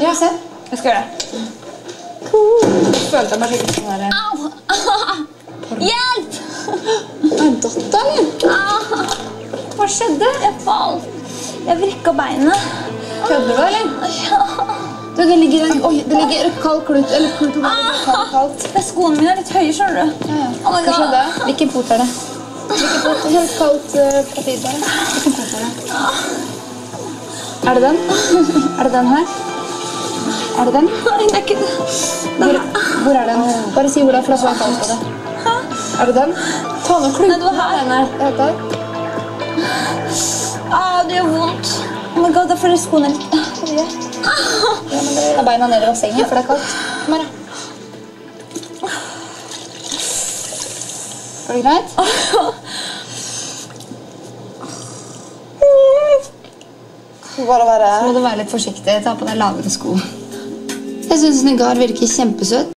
Skal vi se? Jeg skal gjøre det. Jeg følte meg skikkelig sånn der. Au! Hjelp! Er det datt, eller? Hva skjedde? Jeg falt. Jeg vrikket beinet. Kødder du, eller? Ja. Du, det ligger en kald klut, eller klut på gulvet, kaldt. Skoene mine er litt høye, skjønner du. Ja. Oh my Hva skjedde? God. Hvilken fot er det? Hvilken fot? Helt kaldt papir bare. Hvilken fot er det? Er det den? Er det den her? Er det den? Nei, det er ikke det. Hvor er den? Bare si hvor det er, for da får jeg kaldt på det. Er det den? Ta noe klut. Nei, det var her. Den her. Ja, der. Det gjør vondt. Oh my God, da får jeg skoene litt. Ja, men det er beina ned i bassenget, for det er kaldt. Kom her, da. Er det greit? Så må du være litt forsiktig. Ta på deg lavere sko. Jeg synes Negar virker kjempesøt.